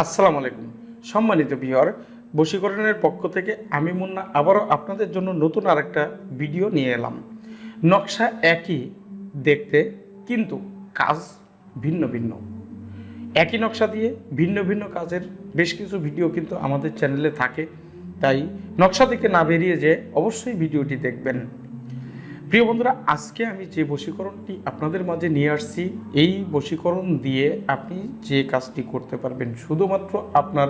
আসসালামু আলাইকুম সম্মানিত ভিউয়ার, বশীকরণের পক্ষ থেকে আমি মুন্না আবারও আপনাদের জন্য নতুন আরেকটা ভিডিও নিয়ে এলাম। নকশা একই দেখতে, কিন্তু কাজ ভিন্ন ভিন্ন। একই নকশা দিয়ে ভিন্ন ভিন্ন কাজের বেশ কিছু ভিডিও কিন্তু আমাদের চ্যানেলে থাকে, তাই নকশা থেকে না বেরিয়ে যে অবশ্যই ভিডিওটি দেখবেন। প্রিয় বন্ধুরা, আজকে আমি যে বশীকরণটি আপনাদের মাঝে নিয়ে আসছি, এই বশীকরণ দিয়ে আপনি যে কাজটি করতে পারবেন শুধুমাত্র আপনার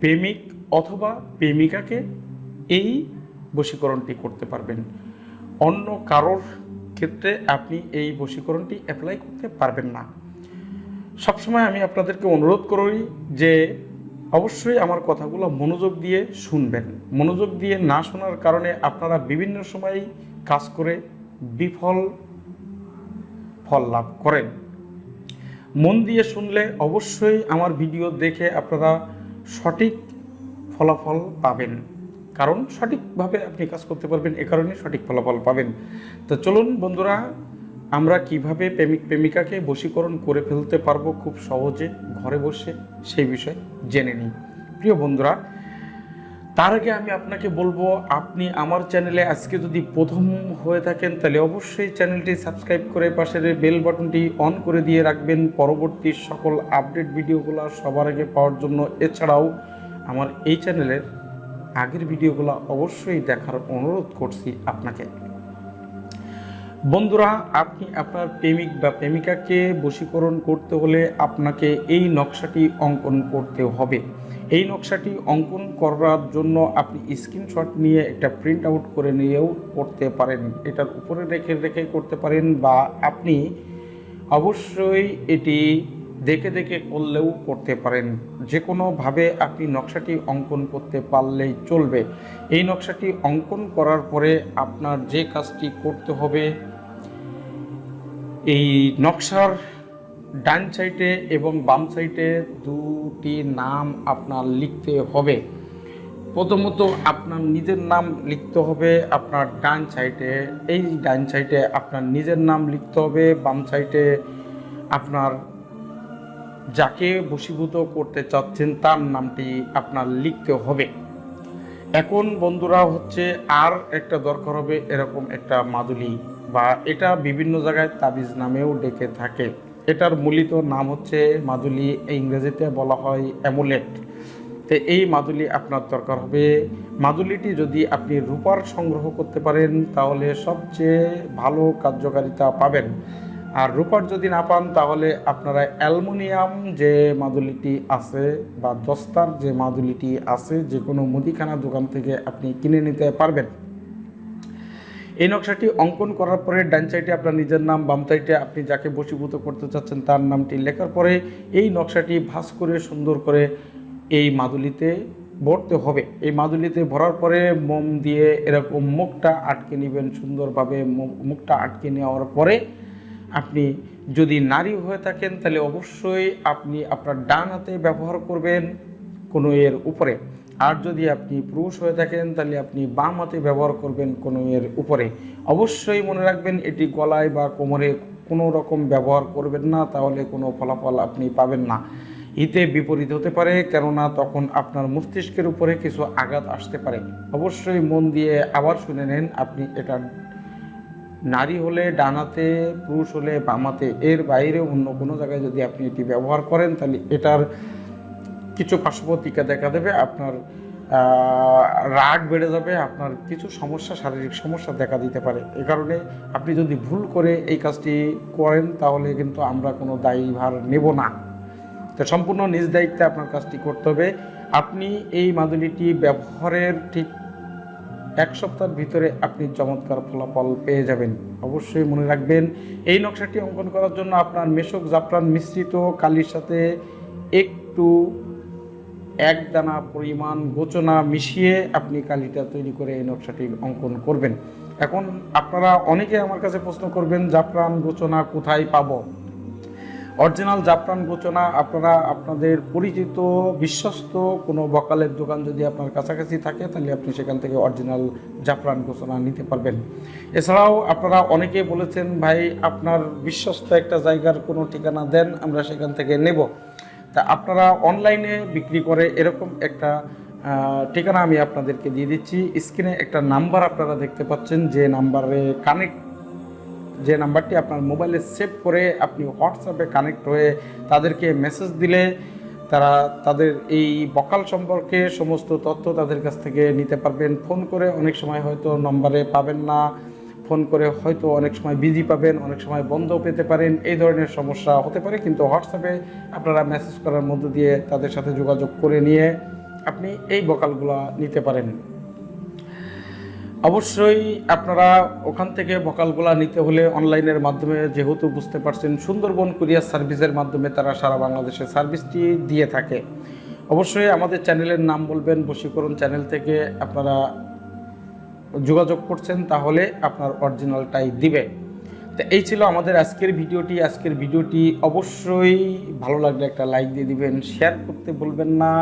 প্রেমিক অথবা প্রেমিকাকে এই বশীকরণটি করতে পারবেন। অন্য কারোর ক্ষেত্রে আপনি এই বশীকরণটি অ্যাপ্লাই করতে পারবেন না। সবসময় আমি আপনাদেরকে অনুরোধ করি যে অবশ্যই আমার কথাগুলো মনোযোগ দিয়ে শুনবেন। মনোযোগ দিয়ে না শোনার কারণে আপনারা বিভিন্ন সময় কাজ করে বিফল ফল লাভ করেন। মন দিয়ে শুনলে অবশ্যই আমার ভিডিও দেখে আপনারা সঠিক ফলাফল পাবেন, কারণ সঠিকভাবে আপনি কাজ করতে পারবেন, এ কারণে সঠিক ফলাফল পাবেন। তো চলুন বন্ধুরা, আমরা কিভাবে প্রেমিক প্রেমিকাকে বশীকরণ করে ফেলতে পারবো খুব সহজে ঘরে বসে, সেই বিষয়ে জেনে নিই। প্রিয় বন্ধুরা, তার আগে আমি আপনাকে বলবো, আপনি আমার চ্যানেলে আজকে যদি প্রথম হয়ে থাকেন তাহলে অবশ্যই চ্যানেলটি সাবস্ক্রাইব করে পাশের বেল বাটনটি অন করে দিয়ে রাখবেন পরবর্তী সকল আপডেট ভিডিওগুলো সবার আগে পাওয়ার জন্য। এছাড়াও আমার এই চ্যানেলের আগের ভিডিওগুলো অবশ্যই দেখার অনুরোধ করছি আপনাকে। বন্ধুরা, আপনি আপনার প্রেমিক বা প্রেমিকাকে বশীকরণ করতে হলে আপনাকে এই নকশাটি অঙ্কন করতে হবে। এই নকশাটি অঙ্কন করার জন্য আপনি স্ক্রিনশট নিয়ে একটা প্রিন্ট আউট করে নিয়েও করতে পারেন, এটার উপরে রেখে রেখে করতে পারেন, বা আপনি অবশ্যই এটি দেখে দেখে করলেও করতে পারেন। যে কোনোভাবে আপনি নকশাটি অঙ্কন করতে পারলেই চলবে। এই নকশাটি অঙ্কন করার পরে আপনার যে কাজটি করতে হবে, এই নকশার ডান সাইডে এবং বাম সাইডে দুটি নাম আপনার লিখতে হবে। প্রথমত আপনার নিজের নাম লিখতে হবে আপনার ডান সাইডে, এই ডান সাইডে আপনার নিজের নাম লিখতে হবে, বাম সাইডে আপনার যাকে বশীভূত করতে চাচ্ছেন তার নামটি আপনার লিখতে হবে। এখন বন্ধুরা আর একটা দরকার হবে এরকম একটা মাদুলি, বা এটা বিভিন্ন জায়গায় তাবিজ নামেও ডেকে থাকে। এটার মূলিত নাম হচ্ছে মাদুলি, ইংরেজিতে বলা হয় অ্যামুলেট। তো এই মাদুলি আপনার দরকার হবে। মাদুলিটি যদি আপনি রূপার সংগ্রহ করতে পারেন তাহলে সবচেয়ে ভালো কার্যকারিতা পাবেন। আর রূপার যদি না পান তাহলে আপনারা অ্যালুমিনিয়াম যে মাদুলিটি আছে বা দস্তার যে মাদুলিটি আছে, যে কোনো মুদিখানা দোকান থেকে আপনি কিনে নিতে পারবেন। এই নকশাটি অঙ্কন করার পরে ডান সাইডে আপনার নিজের নাম, বাম সাইডে আপনি যাকে বশীভূত করতে চাচ্ছেন তার নামটি লেখার পরে এই নকশাটি ভাঁজ করে সুন্দর করে এই মাদুলিতে ভরতে হবে। এই মাদুলিতে ভরার পরে মোম দিয়ে এরকম মুখটা আটকে নেবেন সুন্দরভাবে। মুখটা আটকে নেওয়ার পরে আপনি যদি নারী হয়ে থাকেন তাহলে অবশ্যই আপনি আপনার ডান হাতে ব্যবহার করবেন কনুইয়ের উপরে, আর যদি আপনি পুরুষ হয়ে থাকেন তাহলে আপনি বাম হাতে ব্যবহার করবেন কনুইয়ের উপরে। অবশ্যই মনে রাখবেন এটি গলায় বা কোমরে কোনো রকম ব্যবহার করবেন না, তাহলে কোনো ফলাফল আপনি পাবেন না। হিতে বিপরীত হতে পারে, কেননা তখন আপনার মস্তিষ্কের উপরে কিছু আঘাত আসতে পারে। অবশ্যই মন দিয়ে আবার শুনে নেন, আপনি এটা নারী হলে ডান হাতে, পুরুষ হলে বাম হাতে, এর বাইরে অন্য কোনো জায়গায় যদি আপনি এটি ব্যবহার করেন তাহলে এটার কিছু পার্শ্বপ্রতিক্রিয়া দেখা দেবে। আপনার রাগ বেড়ে যাবে, আপনার কিছু সমস্যা, শারীরিক সমস্যা দেখা দিতে পারে। এ কারণে আপনি যদি ভুল করে এই কাজটি করেন তাহলে কিন্তু আমরা কোনো দায়ভার নেব না। তো সম্পূর্ণ নিজ দায়িত্বে আপনার কাজটি করতে হবে। আপনি এই মাদুলিটি ব্যবহারের ঠিক এক সপ্তাহের ভিতরে আপনি চমৎকার ফলাফল পেয়ে যাবেন। অবশ্যই মনে রাখবেন, এই নকশাটি অঙ্কন করার জন্য আপনার মেশক জাফরান মিশ্রিত কালির সাথে একটু এক দানা পরিমাণ গোচনা মিশিয়ে আপনি কালিটা তৈরি করে এই নকশাটি অঙ্কন করবেন। এখন আপনারা অনেকে আমার কাছে প্রশ্ন করবেন, জাফরান গোচনা কোথায় পাবো? অরিজিনাল জাফরান গোচনা আপনারা আপনাদের পরিচিত বিশ্বস্ত কোনো বকালের দোকান যদি আপনার কাছাকাছি থাকে তাহলে আপনি সেখান থেকে অরিজিনাল জাফরান গোচনা নিতে পারবেন। এছাড়াও আপনারা অনেকে বলেছেন, ভাই আপনার বিশ্বস্ত একটা জায়গার কোনো ঠিকানা দেন, আমরা সেখান থেকে নেব। তা আপনারা অনলাইনে বিক্রি করে এরকম একটা ঠিকানা আমি আপনাদেরকে দিয়ে দিচ্ছি। স্ক্রিনে একটা নাম্বার আপনারা দেখতে পাচ্ছেন, যে নাম্বারটি আপনার মোবাইলে সেভ করে আপনি হোয়াটসঅ্যাপে কানেক্ট হয়ে তাদেরকে মেসেজ দিলে তারা তাদের এই বকাল সম্পর্কে সমস্ত তথ্য তাদের কাছ থেকে নিতে পারবেন। ফোন করে অনেক সময় হয়তো নম্বরে পাবেন না, ফোন করে হয়তো অনেক সময় বিজি পাবেন, অনেক সময় বন্ধ পেতে পারেন, এই ধরনের সমস্যা হতে পারে। কিন্তু হোয়াটসঅ্যাপে আপনারা মেসেজ করার মধ্য দিয়ে তাদের সাথে যোগাযোগ করে নিয়ে আপনি এই বকালগুলো নিতে পারেন। অবশ্যই আপনারা ওখান থেকে বকালগুলা নিতে হলে অনলাইনের মাধ্যমে, যেহেতু বুঝতে পারছেন সুন্দরবন কুরিয়ার সার্ভিসের মাধ্যমে তারা সারা বাংলাদেশে সার্ভিসটি দিয়ে থাকে। অবশ্যই আমাদের চ্যানেলের নাম বলবেন, বশীকরণ চ্যানেল থেকে আপনারা যোগাযোগ করছেন, তাহলে আপনার অরিজিনালটাই দিবে। তো এই ছিল আমাদের আজকের ভিডিওটি। অবশ্যই ভালো লাগলে একটা লাইক দিয়ে দিবেন, শেয়ার করতে ভুলবেন না।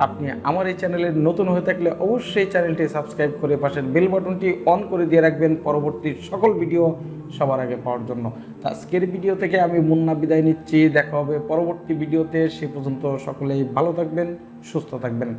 আপনি আমার এই চ্যানেলে নতুন হয়ে থাকলে অবশ্যই চ্যানেলটি সাবস্ক্রাইব করে পাশের বেল বাটনটি অন করে দিয়ে রাখবেন পরবর্তী সকল ভিডিও সবার আগে পাওয়ার জন্য। তো আজকের ভিডিও থেকে আমি মুন্না বিদায় নিচ্ছি। দেখা হবে পরবর্তী ভিডিওতে। সে পর্যন্ত সকলেই ভালো থাকবেন, সুস্থ থাকবেন।